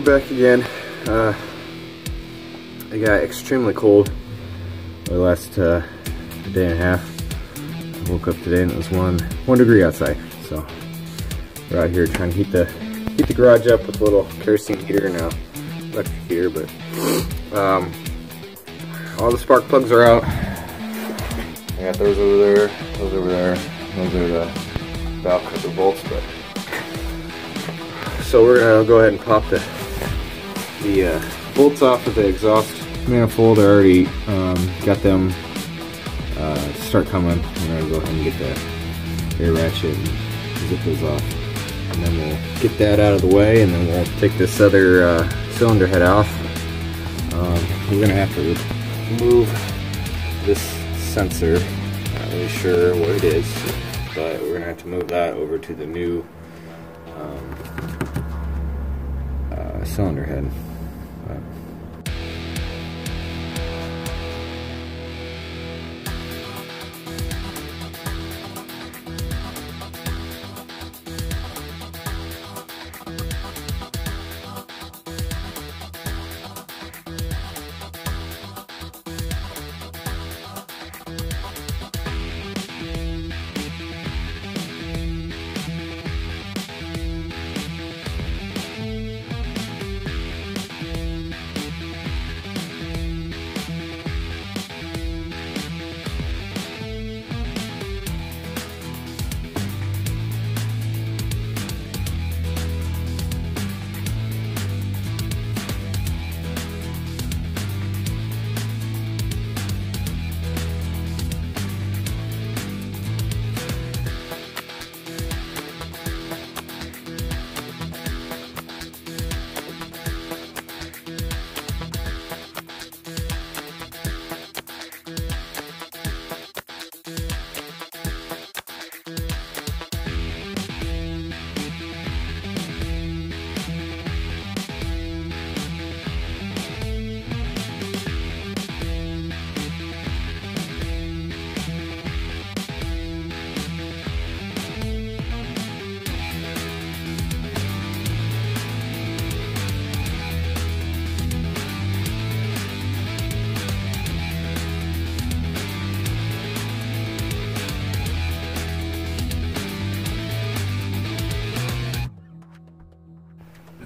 back again. It got extremely cold the last day and a half. I woke up today and it was one degree outside. So we're out here trying to heat the garage up with a little kerosene heater now, electric heater. But all the spark plugs are out. I got those over there, those over there. Those are the valve cover bolts. But so we're gonna go ahead and pop the bolts off of the exhaust manifold. I already got them to start coming. I'm gonna go ahead and get the air ratchet and zip those off, and then we'll get that out of the way, and then we'll take this other cylinder head off. We're gonna have to remove this sensor. Not really sure what it is, but we're gonna have to move that over to the new cylinder head.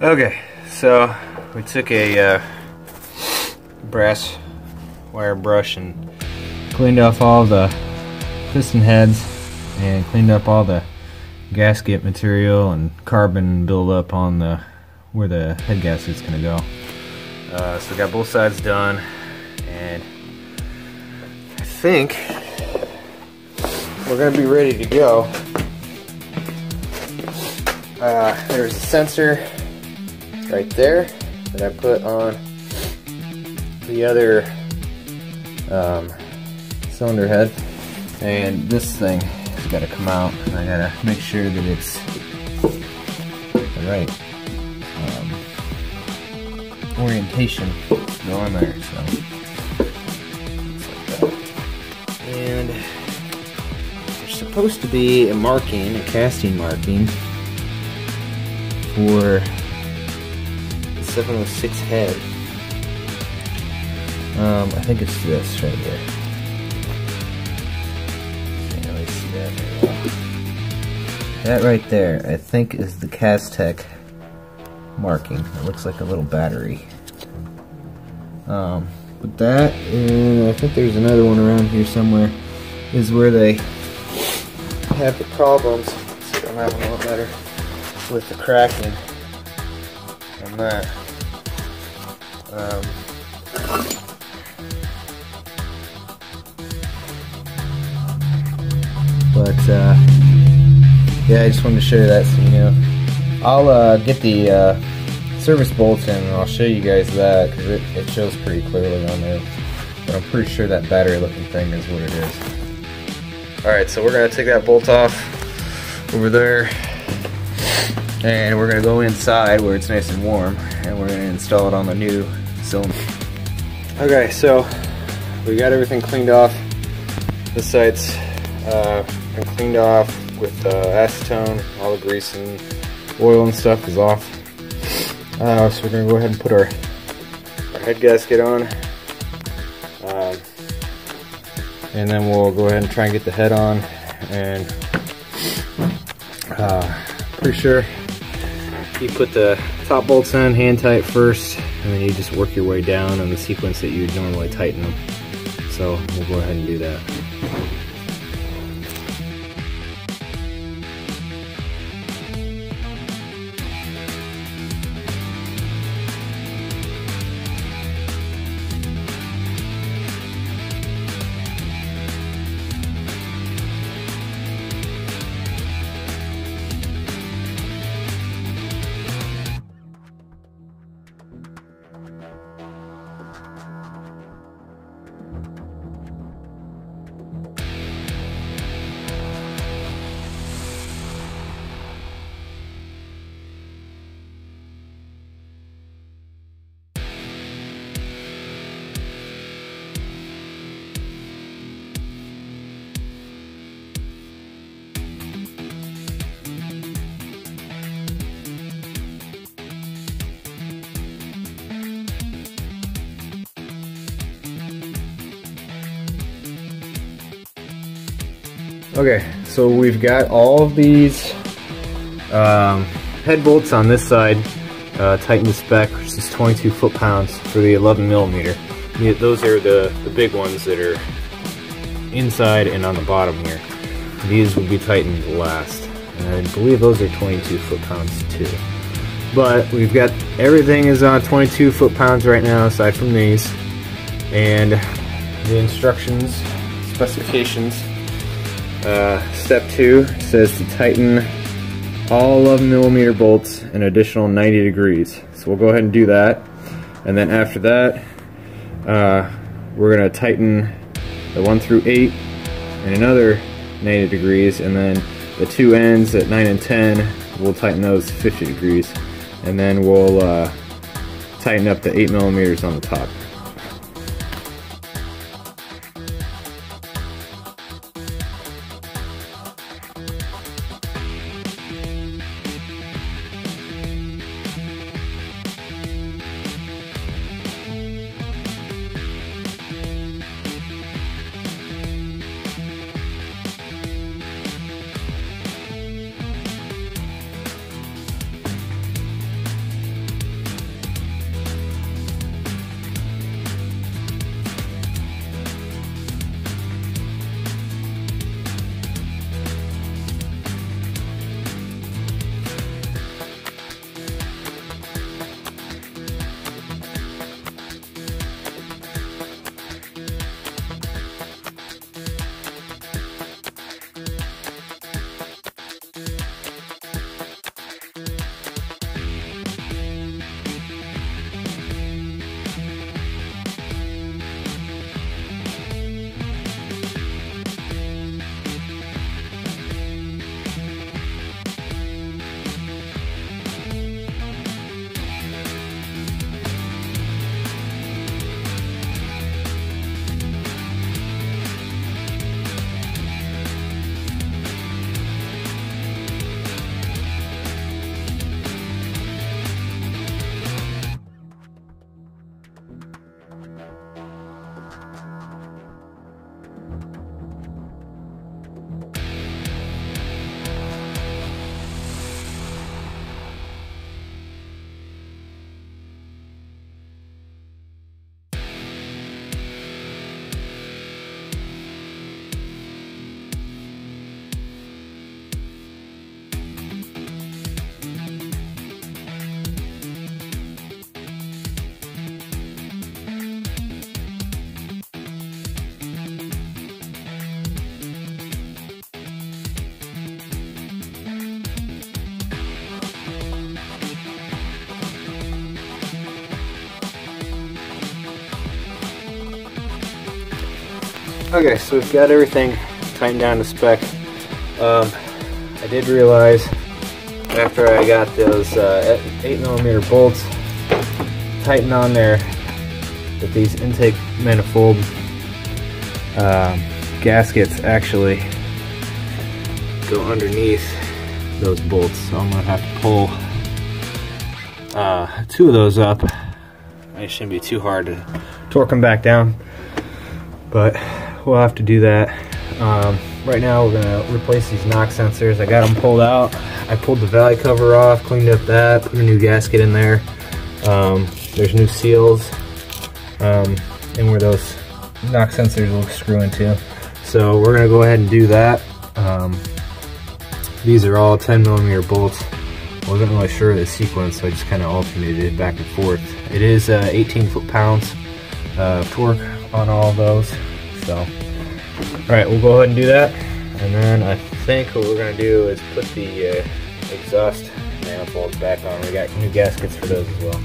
Okay, so we took a brass wire brush and cleaned off all the piston heads and cleaned up all the gasket material and carbon buildup on where the head gasket's gonna go. So we got both sides done, and I think we're gonna be ready to go. There's a sensor right there that I put on the other cylinder head, and this thing has got to come out, and I gotta make sure that it's the right orientation to go on there. So and there's supposed to be a marking, a casting marking for 706 head. I think it's this right here. Can't really see that very well. That right there, I think, is the Castech marking. It looks like a little battery. But that, and I think there's another one around here somewhere, is where they have the problems. Let's see if I'm having a lot better with the cracking on that. Yeah, I just wanted to show you that, so you know. I'll get the service bolts in, and I'll show you guys that, because it shows pretty clearly on there. But I'm pretty sure that battery looking thing is what it is. Alright, so we're going to take that bolt off over there, and we're going to go inside where it's nice and warm, and we're going to install it on the new cylinder. Okay, so we got everything cleaned off. This side's been cleaned off with acetone. All the grease and oil and stuff is off. So we're gonna go ahead and put our head gasket on, and then we'll go ahead and try and get the head on. And pretty sure you put the top bolts in hand tight first, and then you just work your way down in the sequence that you would normally tighten them. So we'll go ahead and do that. Okay, so we've got all of these head bolts on this side tightened to spec, which is 22 foot-pounds for the 11mm. Those are the big ones that are inside and on the bottom here. These will be tightened last, and I believe those are 22 foot-pounds too. But we've got everything is on 22 foot-pounds right now, aside from these, and the instructions, specifications. Step 2 says to tighten all 11mm bolts an additional 90 degrees. So we'll go ahead and do that. And then after that, we're going to tighten the 1 through 8 in another 90 degrees. And then the two ends at 9 and 10, we'll tighten those 50 degrees. And then we'll tighten up the 8mm on the top. Okay, so we've got everything tightened down to spec. I did realize after I got those 8mm bolts tightened on there that these intake manifold gaskets actually go underneath those bolts, so I'm going to have to pull two of those up. It shouldn't be too hard to torque them back down, but we'll have to do that. Right now we're gonna replace these knock sensors. I got them pulled out. I pulled the valley cover off, cleaned up that, put a new gasket in there. There's new seals, and where those knock sensors will screw into. So we're gonna go ahead and do that. These are all 10mm bolts. I wasn't really sure of the sequence, so I just kind of alternated back and forth. It is 18 foot-pounds torque on all of those. So, all right, we'll go ahead and do that. And then I think what we're gonna do is put the exhaust manifolds back on. We got new gaskets for those as well.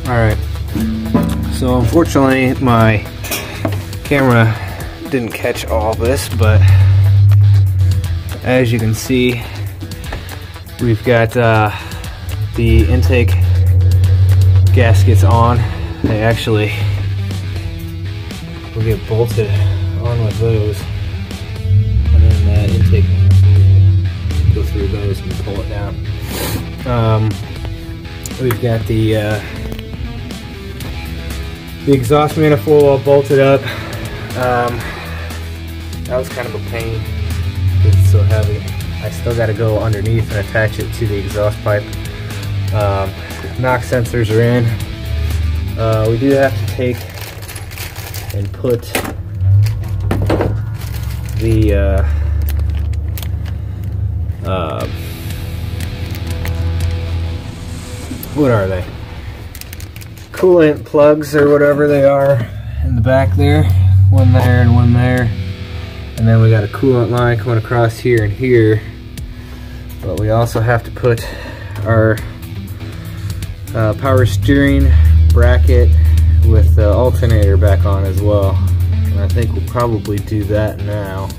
Alright, so unfortunately my camera didn't catch all this, but as you can see, we've got the intake gaskets on. They actually will get bolted on with those, and then that intake will go through those and pull it down. We've got the exhaust manifold all bolted up. That was kind of a pain because it's so heavy. I still got to go underneath and attach it to the exhaust pipe. Knock sensors are in. We do have to take and put the what are they? Coolant plugs or whatever they are in the back there. One there and one there. And then we got a coolant line coming across here and here. But we also have to put our power steering bracket with the alternator back on as well. And I think we'll probably do that now.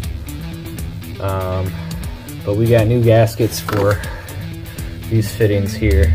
But we got new gaskets for these fittings here.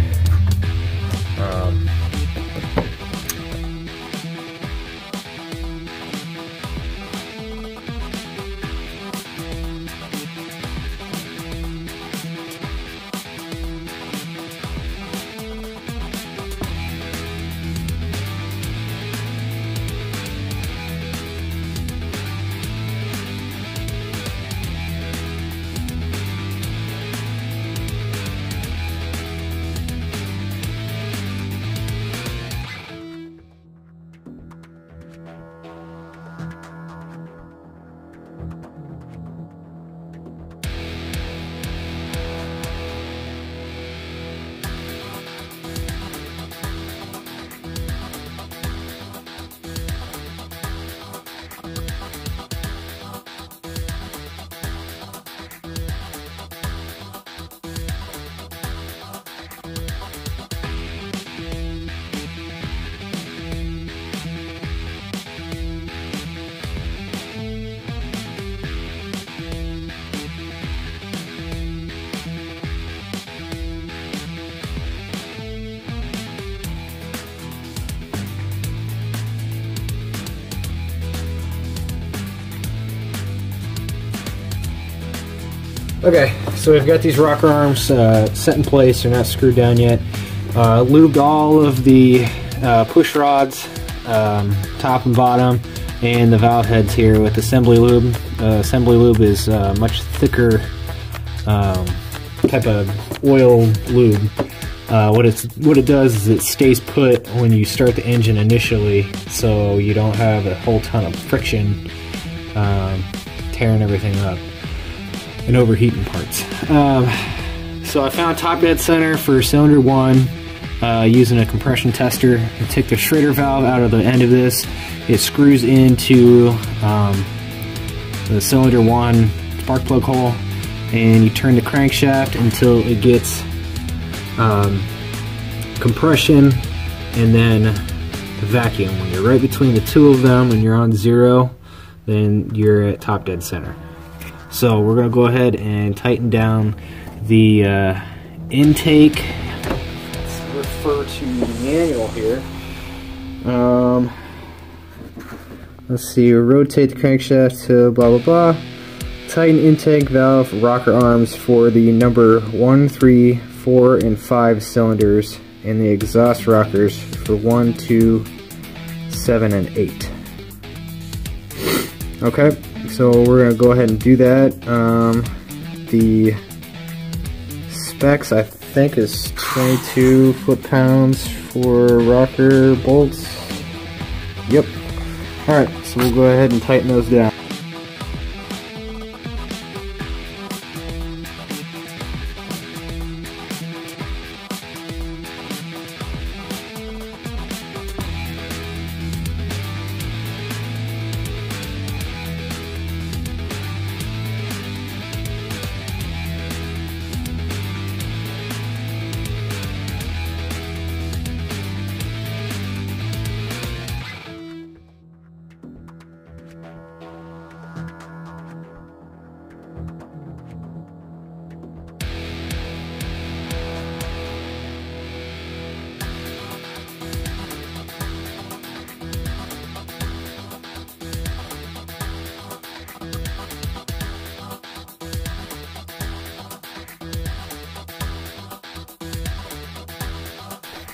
Okay, so we've got these rocker arms set in place. They're not screwed down yet. Lubed all of the push rods, top and bottom, and the valve heads here with assembly lube. Assembly lube is much thicker type of oil lube. What it does is it stays put when you start the engine initially, so you don't have a whole ton of friction tearing everything up and overheating parts. So I found top dead center for cylinder 1 using a compression tester. You take the Schrader valve out of the end of this. It screws into the cylinder 1 spark plug hole, and you turn the crankshaft until it gets compression and then vacuum. When you're right between the two of them and you're on 0, then you're at top dead center. So we're going to go ahead and tighten down the intake. We're refer to the manual here. Let's see, rotate the crankshaft to blah blah blah. Tighten intake valve rocker arms for the number 1, 3, 4, and 5 cylinders, and the exhaust rockers for 1, 2, 7, and 8. Okay, so we're gonna go ahead and do that. The specs I think is 22 foot-pounds for rocker bolts. Yep. Alright, so we'll go ahead and tighten those down.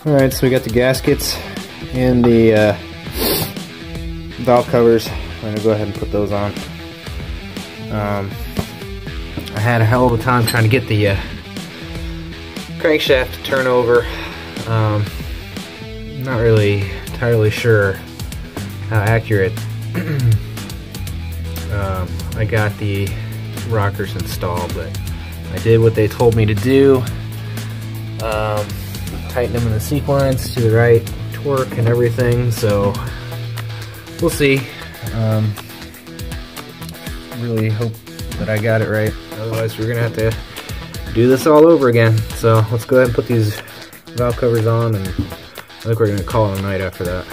Alright, so we got the gaskets and the valve covers. I'm going to go ahead and put those on. I had a hell of a time trying to get the crankshaft to turn over. Not really entirely sure how accurate I got the rockers installed, but I did what they told me to do. Tighten them in the sequence to the right torque and everything, so we'll see. Really hope that I got it right, otherwise we're gonna have to do this all over again. So let's go ahead and put these valve covers on, and I think we're gonna call it a night after that.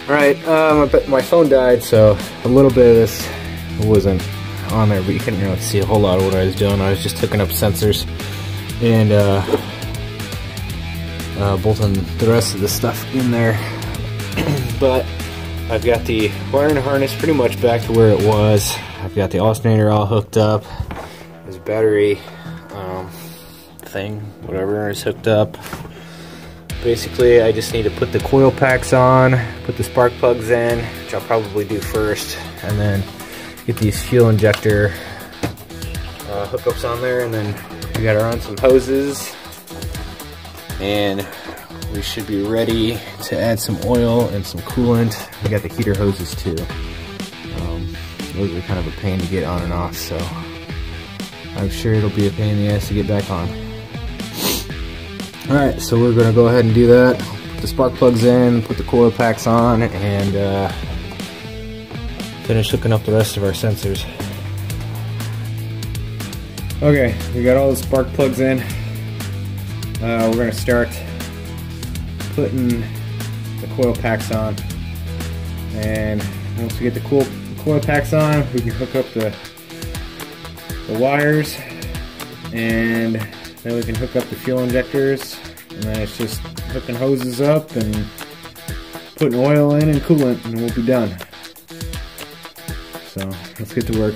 Alright, my phone died, so a little bit of this wasn't on there, but you couldn't really see a whole lot of what I was doing. I was just hooking up sensors and bolting the rest of the stuff in there. But I've got the wiring harness pretty much back to where it was. I've got the alternator all hooked up. This battery thing, whatever, is hooked up. Basically, I just need to put the coil packs on, put the spark plugs in, which I'll probably do first, and then get these fuel injector hookups on there, and then we gotta run some hoses, and we should be ready to add some oil and some coolant. We got the heater hoses too. Those are kind of a pain to get on and off, so I'm sure it'll be a pain in the ass to get back on. Alright, so we're going to go ahead and do that. Put the spark plugs in, put the coil packs on, and finish hooking up the rest of our sensors. Okay, we got all the spark plugs in. We're going to start putting the coil packs on. And once we get the coil packs on, we can hook up the wires, and then we can hook up the fuel injectors, and then it's just hooking hoses up and putting oil in and coolant, and we'll be done. So let's get to work.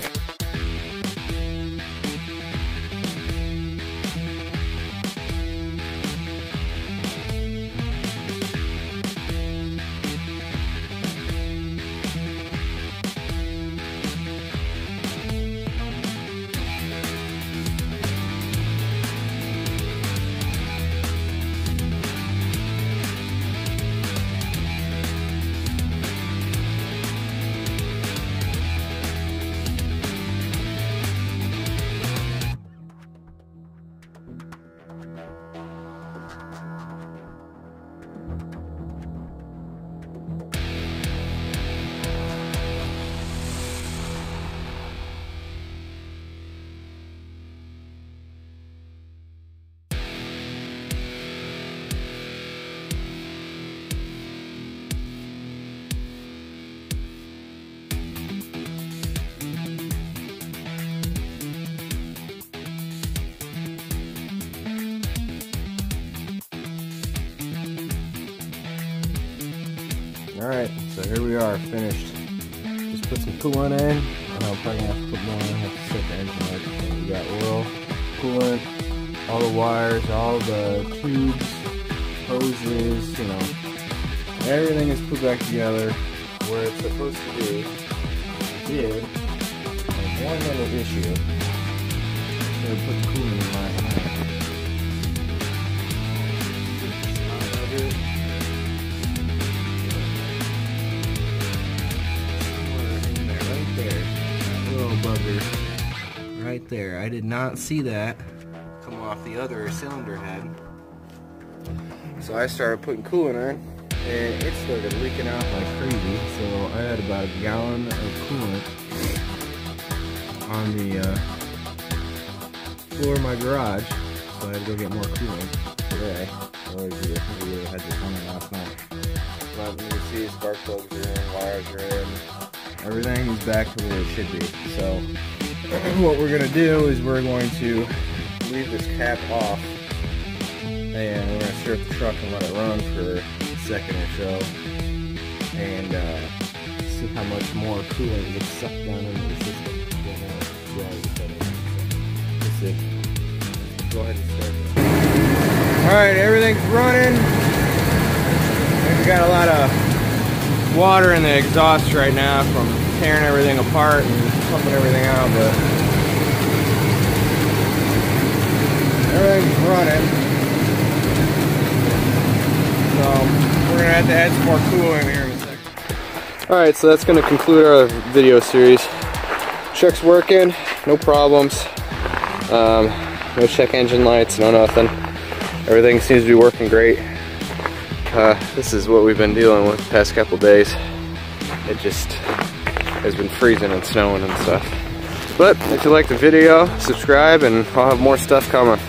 Alright, so here we are, finished. Just put some coolant in. I'm probably gonna have to put more in, have to set the engine light. So we got oil, coolant, all the wires, all the tubes, hoses, you know. Everything is put back together where it's supposed to be. I did. There's one little issue. I'm gonna put coolant in my hand. Bugger right there. I did not see that come off the other cylinder head. So I started putting coolant in, and it started leaking out like crazy. So I had about a gallon of coolant on the floor of my garage. So I had to go get more coolant today. We had this on last night. But you can see spark plugs are in, wires are in. Everything is back to where it should be. So what we're going to do is we're going to leave this cap off, and we're going to start the truck and let it run for a second or so, and see how much more coolant gets sucked down into the system. Let's see. Go ahead and start it. Alright, everything's running. We've got a lot of water in the exhaust right now from tearing everything apart and pumping everything out, but everything's running. So we're gonna have to add some more coolant here in a second. Alright, so that's gonna conclude our video series. Truck's working, no problems. No check engine lights, no nothing. Everything seems to be working great. This is what we've been dealing with the past couple days. It just has been freezing and snowing and stuff. But if you like the video, subscribe and I'll have more stuff coming.